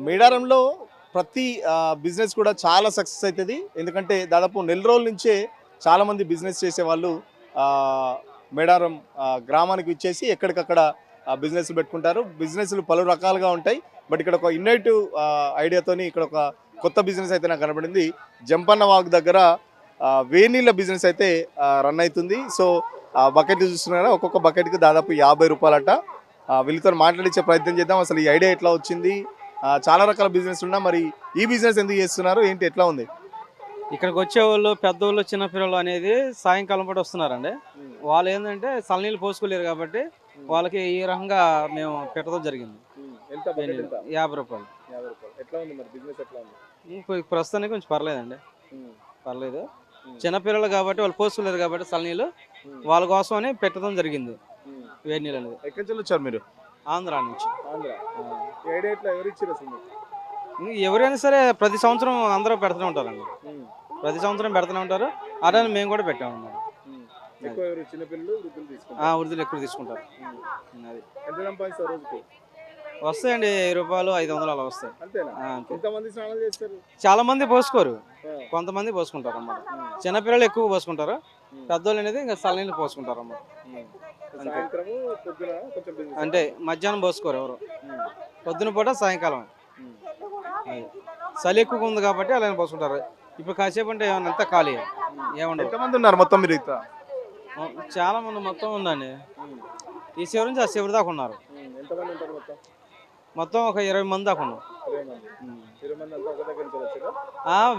మేడారంలో ప్రతి బిజినెస్ కూడా చాలా సక్సెస్ అవుతుంది. ఎందుకంటే దాదాపు నెల రోజుల నుంచే చాలామంది బిజినెస్ చేసేవాళ్ళు మేడారం గ్రామానికి ఇచ్చేసి ఎక్కడికక్కడ బిజినెస్ పెట్టుకుంటారు. బిజినెస్లు పలు రకాలుగా ఉంటాయి. బట్ ఇక్కడ ఒక ఇన్నోవేటివ్ ఐడియాతోని ఇక్కడ ఒక కొత్త బిజినెస్ అయితే నాకు కనబడింది. జంపన్న వాగు దగ్గర వేనీళ్ళ బిజినెస్ అయితే రన్ అవుతుంది. సో బకెట్ చూస్తున్నారా, ఒక్కొక్క బకెట్కి దాదాపు 50 రూపాయలట. వీళ్ళతో మాట్లాడించే ప్రయత్నం చేద్దాం. అసలు ఈ ఐడియా ఎట్లా వచ్చింది, చాలా రకాల బిజినెస్ ఉన్నా మరి ఈ బిజినెస్ ఎందుకు చేస్తున్నారు, ఏంటి, ఎట్లా ఉంది? ఇక్కడికి వచ్చేవాళ్ళు పెద్దవాళ్ళు చిన్నపిల్లలు అనేది సాయంకాలం పూట వస్తున్నారండి. వాళ్ళు ఏంటంటే చల్లనీళ్ళు పోసుకోలేరు కాబట్టి వాళ్ళకి ఈ రకంగా మేము పెట్టడం జరిగింది. 50 రూపాయలు. ఎట్లా ఉంది మరి బిజినెస్, ఎట్లా ఉంది? ప్రస్తుతానికి కొంచెం పర్లేదండి, పర్లేదు. చిన్నపిల్లలు కాబట్టి వాళ్ళు పోసుకోలేరు కాబట్టి చల్లనీళ్ళు వాళ్ళ కోసం అని పెట్టడం జరిగింది. వేడి నీళ్ళు అనేది. ఎక్కడి నుంచి వచ్చారు మీరు? ఆంధ్ర నుంచి. ఎవరైనా ఎవరైనా సరే ప్రతి సంవత్సరం అందరూ పెడుతూనే ఉంటారండి, ప్రతి సంవత్సరం పెడుతూనే ఉంటారు. అదే మేము కూడా పెట్టాము. వృద్ధులు ఎక్కువ తీసుకుంటారు. అది ఎంత సంపాదిస్తారు రోజుకి? వస్తాయండి 1000 రూపాయలు 500 అలా వస్తాయి. ఎంతమంది స్నానాలు చేస్తారు? చాలా మంది పోసుకోరు, కొంతమంది పోసుకుంటారు అన్నమాట. చిన్నపిల్లలు ఎక్కువ పోసుకుంటారు, పెద్దోళ్ళు అనేది ఇంకా చల్లనీళ్ళు పోసుకుంటారు అన్నమాట. అంటే మధ్యాహ్నం పోసుకోరు ఎవరు, పొద్దున పూట సాయంకాలం. చలి ఎక్కువగా ఉంది కాబట్టి అలానే పోసుకుంటారు. ఇప్పుడు కాసేపు అంటే ఏమన్నా అంతా ఖాళీ, ఏమన్నా. ఎంతమంది ఉన్నారు మొత్తం మీరు? చాలా మంది మొత్తం ఉందండి. ఈ చివరి నుంచి ఆ చివరి దాకా ఉన్నారు. మొత్తం ఒక 20 మంది దాకా ఉన్నారు.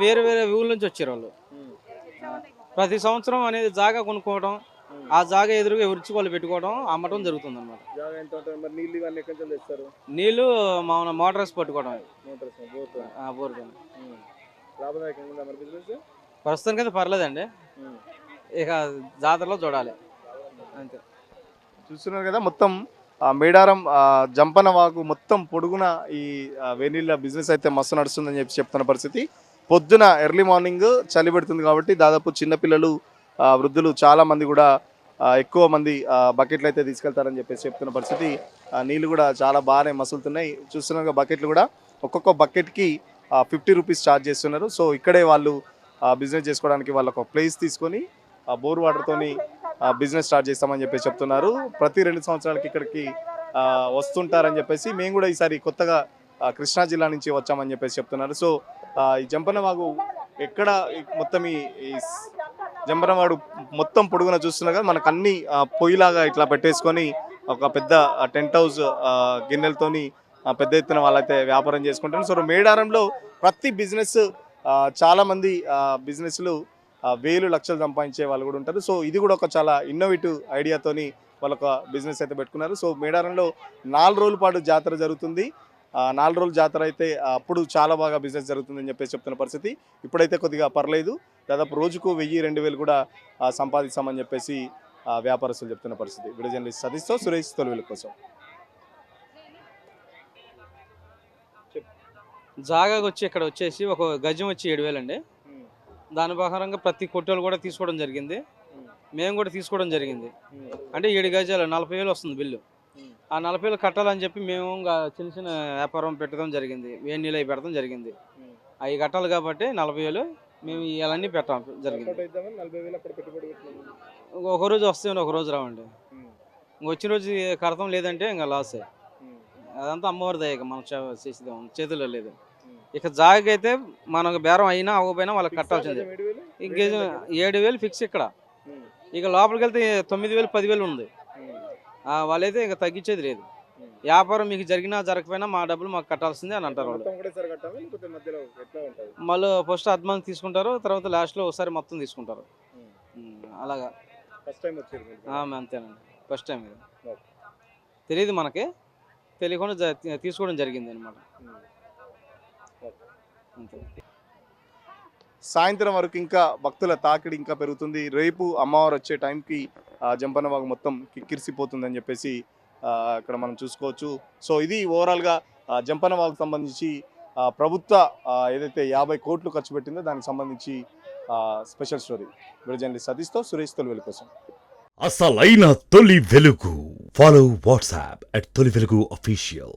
వేరే వేరే ఊళ్ళ నుంచి వచ్చారు వాళ్ళు. ప్రతి సంవత్సరం అనేది జాగా కొనుక్కోవడం, ఆ జాగా ఎదురుగా వాళ్ళు పెట్టుకోవడం, అమ్మటం జరుగుతుంది అనమాట. నీళ్లు మా మోటార్ వేసి పట్టుకోవడం. ప్రస్తుతానికి అయితే పర్లేదండి, ఇక జాతరలో చూడాలి అంతే. చూస్తున్నారు కదా, మొత్తం మేడారం జంపన వాగు మొత్తం పొడుగున ఈ వేనీళ్ళ బిజినెస్ అయితే మస్తు నడుస్తుందని చెప్పి చెప్తున్న పరిస్థితి. పొద్దున ఎర్లీ మార్నింగ్ చలి పెడుతుంది కాబట్టి దాదాపు చిన్నపిల్లలు, వృద్ధులు చాలా మంది కూడా ఎక్కువ మంది బకెట్లు అయితే తీసుకెళ్తారని చెప్పేసి చెప్తున్న పరిస్థితి. నీళ్ళు కూడా చాలా బాగానే మసులుతున్నాయి. చూస్తున్నారు బకెట్లు కూడా ఒక్కొక్క బకెట్కి 50 రూపీస్ ఛార్జ్ చేస్తున్నారు. సో ఇక్కడే వాళ్ళు బిజినెస్ చేసుకోవడానికి వాళ్ళకు ఒక ప్లేస్ తీసుకొని బోర్ వాటర్తోని బిజినెస్ స్టార్ట్ చేస్తామని చెప్పేసి చెప్తున్నారు. ప్రతి 2 సంవత్సరాలకి ఇక్కడికి వస్తుంటారని చెప్పేసి మేము కూడా ఈసారి కొత్తగా కృష్ణా జిల్లా నుంచి వచ్చామని చెప్పేసి చెప్తున్నారు. సో ఈ జంపన్న వాగు ఎక్కడ మొత్తం ఈ జంపన్న వాడు మొత్తం పొడుగున చూస్తున్నారు కదా, మనకు అన్ని పొయ్యిలాగా ఇట్లా పెట్టేసుకొని ఒక పెద్ద టెంట్ హౌస్ గిన్నెలతోని పెద్ద ఎత్తున వాళ్ళైతే వ్యాపారం చేసుకుంటారు. సో మేడారంలో ప్రతి బిజినెస్ చాలామంది బిజినెస్లు వేలు లక్షలు సంపాదించే వాళ్ళు కూడా ఉంటారు. సో ఇది కూడా ఒక చాలా ఇన్నోవేటివ్ ఐడియాతోని వాళ్ళొక బిజినెస్ అయితే పెట్టుకున్నారు. సో మేడారంలో 4 రోజుల పాటు జాతర జరుగుతుంది. 4 రోజుల జాతర అయితే అప్పుడు చాలా బాగా బిజినెస్ జరుగుతుందని చెప్పేసి చెప్తున్న పరిస్థితి. ఇప్పుడైతే కొద్దిగా పర్లేదు, దాదాపు రోజుకు 1000-2000 కూడా సంపాదిస్తామని చెప్పేసి వ్యాపారస్తులు చెప్తున్న పరిస్థితి. వీడియో జర్నలిస్ట్ సతీష్తో సురేష్, తొలివెలుగు కోసం. జాగాకి వచ్చి ఇక్కడ వచ్చేసి ఒక గజం వచ్చి 7000 అండి. దాని ప్రకారంగా ప్రతి కొట్టోలు కూడా తీసుకోవడం జరిగింది, మేము కూడా తీసుకోవడం జరిగింది. అంటే 7 గజాలు 40,000 వస్తుంది బిల్లు. ఆ 40,000 కట్టాలని చెప్పి మేము చిన్న చిన్న వ్యాపారం పెట్టడం జరిగింది, వేడి నీళ్ళు అవి పెడతాం జరిగింది. అవి కట్టాలి కాబట్టి 40,000 మేము ఇవన్నీ పెట్టడం జరిగింది. ఒక రోజు వస్తాయండి, ఒక రోజు రావండి. వచ్చిన రోజు కడతాం, లేదంటే ఇంకా లాసే. అదంతా అమ్మవారి దయ, మనం చేసేది చేతుల్లో లేదు. ఇక జాగా అయితే మనకు బేరం అయినా అవ్వకపోయినా వాళ్ళకి కట్టాల్సిందే. ఇంక 7,000 ఫిక్స్ ఇక్కడ. ఇక లోపలికి వెళ్తే 9,000 10,000 ఉంది. వాళ్ళైతే ఇంకా తగ్గించేది లేదు. వ్యాపారం మీకు జరిగినా జరగకపోయినా మా డబ్బులు మాకు కట్టాల్సిందే అని అంటారు వాళ్ళు. మళ్ళీ ఫస్ట్ అడ్వాన్స్ తీసుకుంటారు, తర్వాత లాస్ట్లో ఒకసారి మొత్తం తీసుకుంటారు. అలాగా అంతేనండి, ఫస్ట్ టైం ఇది. తెలియదు మనకి, తెలియకుండా తీసుకోవడం జరిగింది అనమాట. సాయంత్రం వరకు ఇంకా భక్తుల తాకిడి ఇంకా పెరుగుతుంది. రేపు అమ్మవారు వచ్చే టైంకి జంపన్న వాగు మొత్తం కిక్కిరిసిపోతుందని చెప్పేసి ఇక్కడ మనం చూసుకోవచ్చు. సో ఇది ఓవరాల్గా జంపన్న వాగుకు సంబంధించి ప్రభుత్వ ఏదైతే 50 కోట్లు ఖర్చు పెట్టిందో దానికి సంబంధించి స్పెషల్ స్టోరీ. వీడియో జర్నలిస్ట్ సతీష్తో సురేష్, తొలివెలుగు కోసం. అసలైన Toli Velugu. Follow WhatsApp @Tolivelugu official.